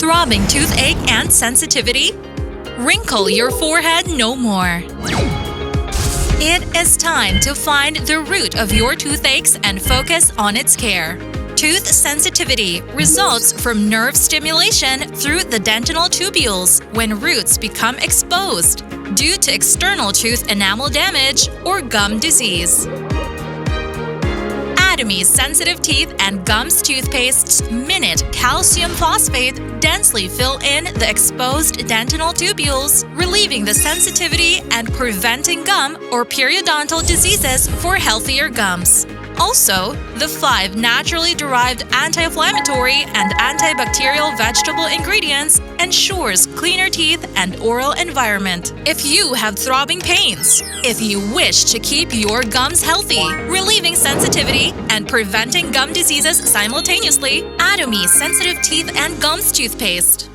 Throbbing toothache and sensitivity? Wrinkle your forehead no more. It is time to find the root of your toothaches and focus on its care. Tooth sensitivity results from nerve stimulation through the dentinal tubules when roots become exposed due to external tooth enamel damage or gum disease. Atomy's Sensitive Teeth and Gums Toothpaste's Minute Calcium Phosphate densely fill in the exposed dentinal tubules, relieving the sensitivity and preventing gum or periodontal diseases for healthier gums. Also, the 5 naturally derived anti-inflammatory and antibacterial vegetable ingredients ensures cleaner teeth and oral environment. If you have throbbing pains, if you wish to keep your gums healthy, relieving sensitivity and preventing gum diseases simultaneously, Atomy's Sensitive Teeth and Gums Toothpaste.